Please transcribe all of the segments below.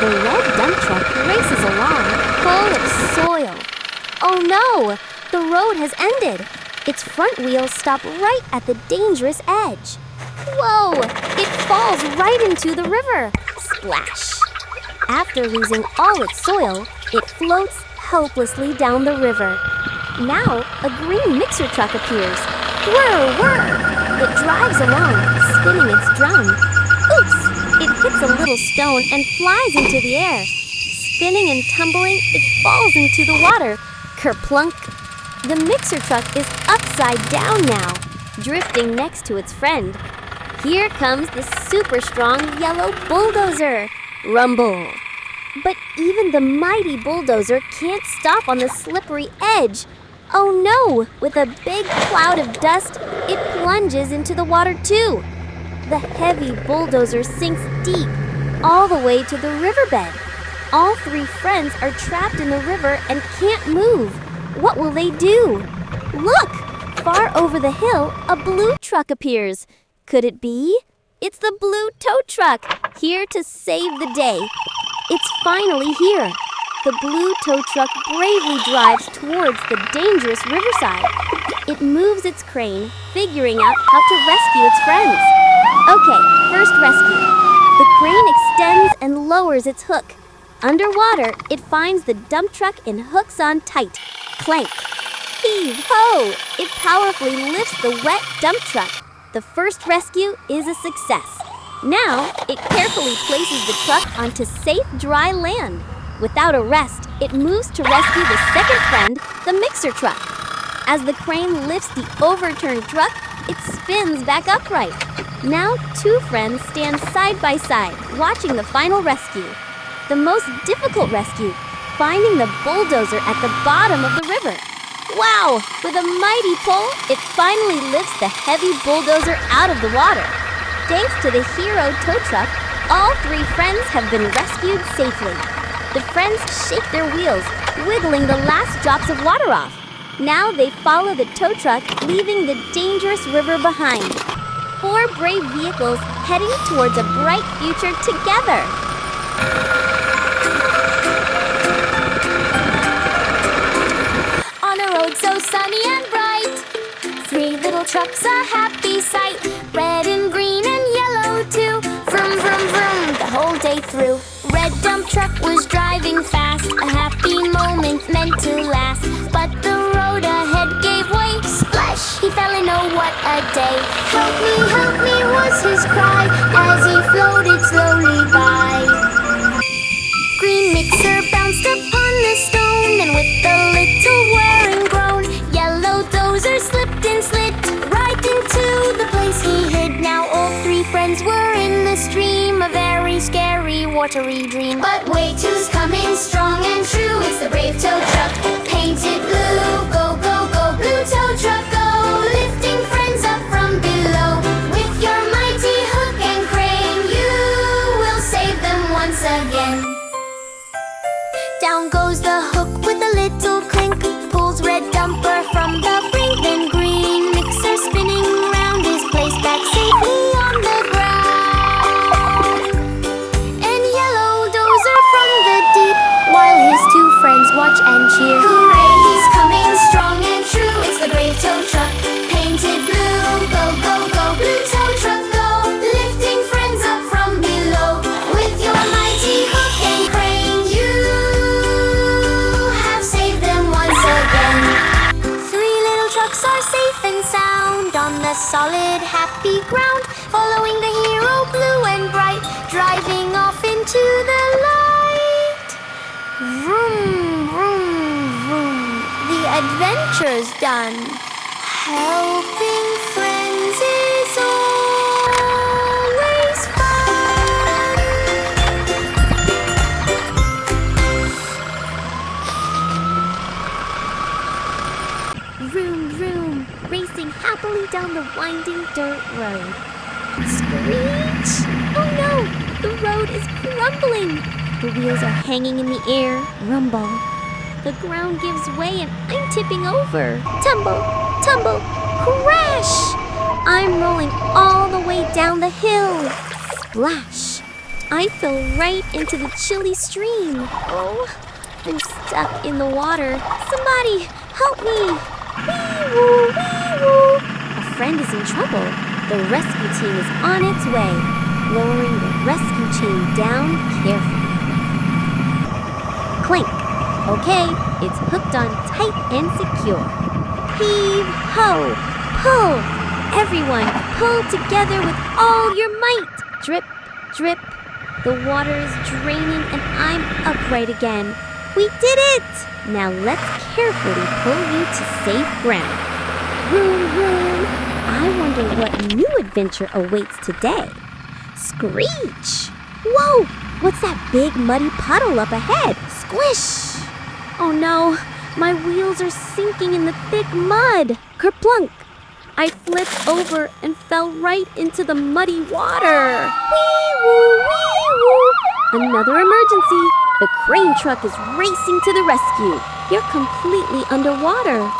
The red dump truck races along, full of soil. Oh no! The road has ended. Its front wheels stop right at the dangerous edge. Whoa! It falls right into the river. Splash! After losing all its soil, it floats helplessly down the river. Now, a green mixer truck appears. Whir, whir! It drives along, spinning its drum. Oops! It hits a little stone and flies into the air. Spinning and tumbling, it falls into the water. Kerplunk! The mixer truck is upside down now, drifting next to its friend. Here comes the super strong yellow bulldozer. Rumble! But even the mighty bulldozer can't stop on the slippery edge. Oh no! With a big cloud of dust, it plunges into the water too. The heavy bulldozer sinks deep, all the way to the riverbed. All three friends are trapped in the river and can't move. What will they do? Look! Far over the hill, a blue truck appears. Could it be? It's the blue tow truck, here to save the day. It's finally here. The blue tow truck bravely drives towards the dangerous riverside. It moves its crane, figuring out how to rescue its friends. Okay, first rescue. The crane extends and lowers its hook. Underwater, it finds the dump truck and hooks on tight. Clank! Heave-ho! It powerfully lifts the wet dump truck. The first rescue is a success. Now, it carefully places the truck onto safe, dry land. Without a rest, it moves to rescue the second friend, the mixer truck. As the crane lifts the overturned truck, it spins back upright. Now, two friends stand side by side, watching the final rescue. The most difficult rescue, finding the bulldozer at the bottom of the river. Wow! With a mighty pull, it finally lifts the heavy bulldozer out of the water. Thanks to the hero tow truck, all three friends have been rescued safely. The friends shake their wheels, wiggling the last drops of water off. Now they follow the tow truck, leaving the dangerous river behind. Four brave vehicles heading towards a bright future together. On a road so sunny and bright, three little trucks a happy sight. Red and green and yellow too. Vroom, vroom, vroom, the whole day through. Red dump truck was driving fast, a happy moment meant to last. But the road ahead gave way. Splash! He fell in, oh what a day. Help me was his cry as he floated slowly by. Green mixer bounced upon the stone, and with a little whir and groan, yellow dozer slipped and slid right into the place he hid. Now all three friends were in the stream, a very scary, watery dream. But wait, who's coming strong and true? It's the brave tow truck, painted blue. Go, go, go, blue tow truck, go, lifting friends up from below. With your mighty hook and crane, you will save them once again. Down goes the hook with a little clink, pulls red dumper from the brink. Then green mixer spinning round is placed back safely on the ground. And yellow dozer from the deep, while his two friends watch and cheer. Hooray, he's coming strong and true. It's the brave tow truck, painted blue. Go, go, go, blue tow truck, go, lifting friends up from below. With your mighty hook and crane, you are safe and sound on the solid, happy ground, following the hero blue and bright, driving off into the light. Vroom, vroom, vroom, the adventure's done. Helping friends is always fun. Vroom, vroom, racing happily down the winding dirt road. Screech! Oh no! The road is crumbling! The wheels are hanging in the air. Rumble. The ground gives way and I'm tipping over. Tumble, tumble, crash! I'm rolling all the way down the hill. Splash! I fell right into the chilly stream. Oh, I'm stuck in the water. Somebody, help me! Wee-woo, wee-woo! A friend is in trouble. The rescue team is on its way, lowering the rescue chain down carefully. Clink! Okay, it's hooked on tight and secure. Heave ho! Pull! Everyone, pull together with all your might! Drip, drip. The water is draining and I'm upright again. We did it! Now let's carefully pull you to safe ground. Vroom, vroom. I wonder what new adventure awaits today. Screech! Whoa! What's that big muddy puddle up ahead? Squish! Oh no! My wheels are sinking in the thick mud. Kerplunk! I flipped over and fell right into the muddy water. Wee-woo, wee-woo! Another emergency! The crane truck is racing to the rescue. You're completely underwater.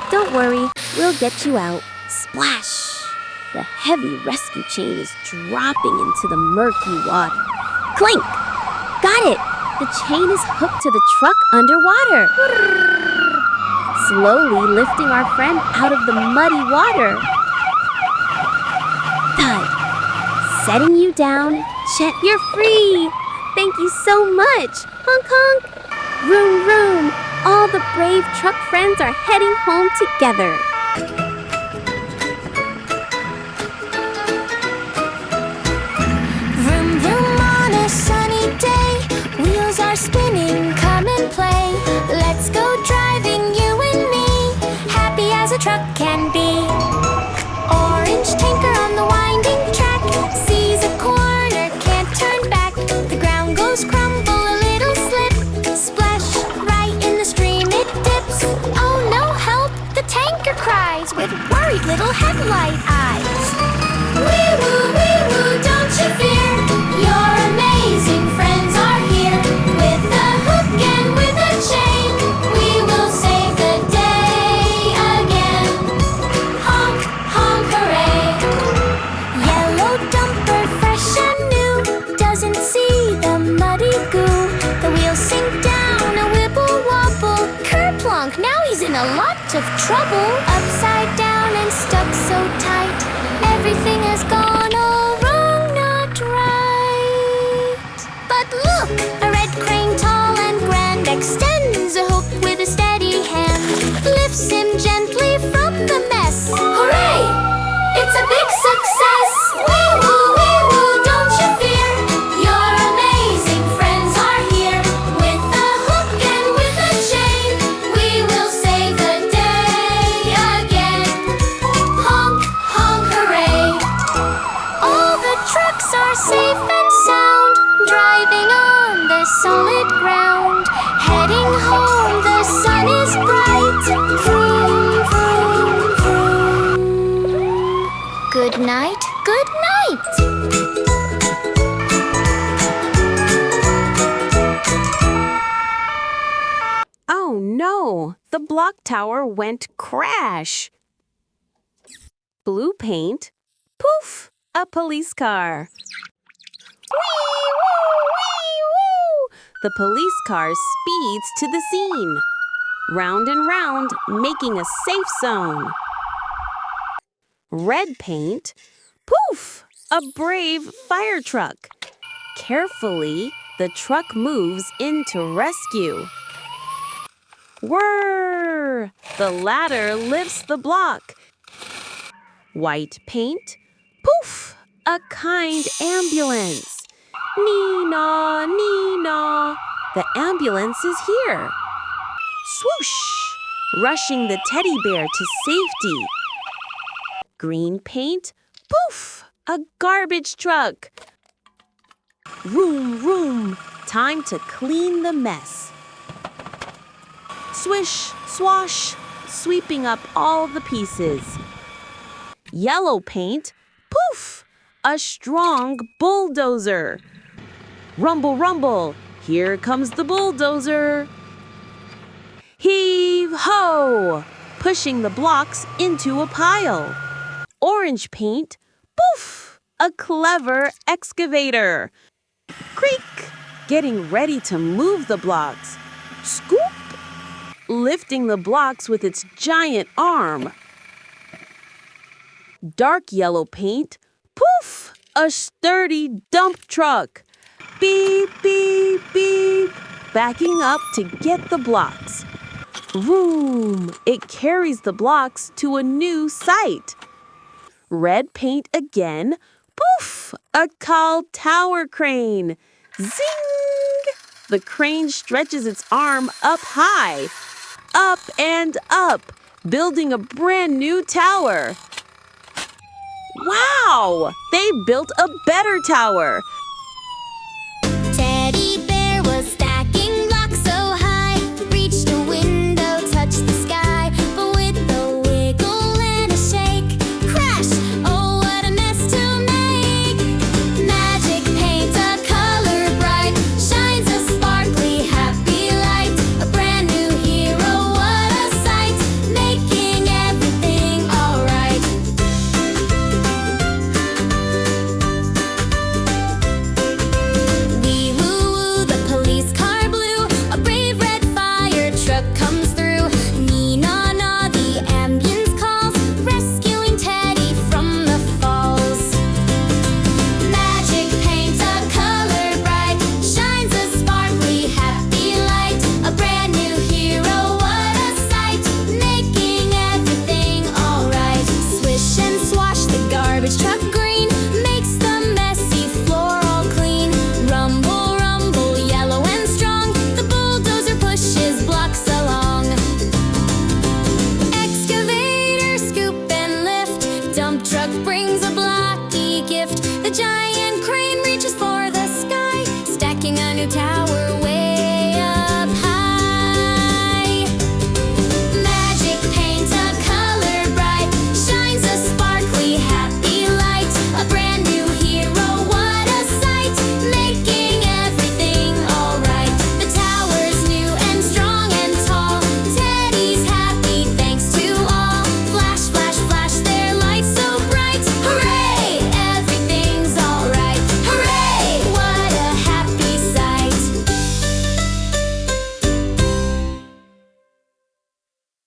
Don't worry, we'll get you out. Splash! The heavy rescue chain is dropping into the murky water. Clink! Got it! The chain is hooked to the truck underwater. Slowly lifting our friend out of the muddy water. Thud! Setting you down. Chet, you're free! Thank you so much! Honk honk! Vroom vroom! All the brave truck friends are heading home together. Vroom vroom on a sunny day. Wheels are spinning, come and play. Let's go driving, you and me. Happy as a truck can be. Orange tanker on the winding track. Sees a corner, can't turn back. The ground goes crumble, a little slip. Splash, right in the stream it dips. Oh no, help, the tanker cries with worried little headlight eyes. Wee-woo, wee-woo, don't you fear. Your amazing friends are here. With a hook and with a chain, we will save the day again. Honk, honk, hooray. Yellow dumper, fresh and new, doesn't see the muddy goo. The wheels sink down, a wibble wobble. Kerplunk, now he's in a lot of trouble. Upside down and stuck so tight. Everything has gone all wrong, not right. But look, a red crane tall and grand extends a hook with a steady hand. Lifts him gently from the mess. Hooray! It's a big success! Wee-woo, wee-woo, don't you fear. Your amazing friends are here. With a hook and with a chain, we will save the day again. Honk, honk, hooray. All the trucks are safe and sound, driving on the solid ground. Heading home, the sun is bright. Vroom, vroom, vroom. Good night, good night. Oh no! The block tower went crash! Blue paint. Poof! A police car. Wee-woo! Wee-woo! The police car speeds to the scene. Round and round, making a safe zone. Red paint. Poof! A brave fire truck. Carefully, the truck moves in to rescue. Whirr! The ladder lifts the block. White paint. Poof! A kind ambulance. Nee-naw, nee-naw. The ambulance is here. Swoosh! Rushing the teddy bear to safety. Green paint. Poof! A garbage truck. Room, room. Time to clean the mess. Swish, swash, sweeping up all the pieces. Yellow paint. Poof! A strong bulldozer. Rumble, rumble. Here comes the bulldozer. Heave ho! Pushing the blocks into a pile. Orange paint. Poof! A clever excavator. Creak! Getting ready to move the blocks. Scoop! Lifting the blocks with its giant arm. Dark yellow paint. Poof! A sturdy dump truck. Beep, beep, beep. Backing up to get the blocks. Vroom! It carries the blocks to a new site. Red paint again. Poof! A tall tower crane. Zing! The crane stretches its arm up high. Up and up, building a brand new tower. Wow! They built a better tower. Teddy bear was stacking blocks so high, reached a window, touched the sky, but with a wiggle and a shake, crash! Oh, what a mess to make! Magic paint, a color bright, shines a sparkly, happy light. A brand new hero, what a sight, making everything alright. Wee woo woo, the police car blew. A brave red fire truck comes through. Nee na na, the ambulance calls, rescuing Teddy from the falls. Magic paint, a color bright, shines a sparkly, happy light. A brand new hero, what a sight, making everything alright. Swish and swash, the garbage truck green makes the messy floor all clean. Rumble, rumble, yellow and strong, the bulldozer pushes blocks along. Excavator, scoop and lift, dump truck brings a blocky gift. The giant crane reaches for the sky, stacking a new tower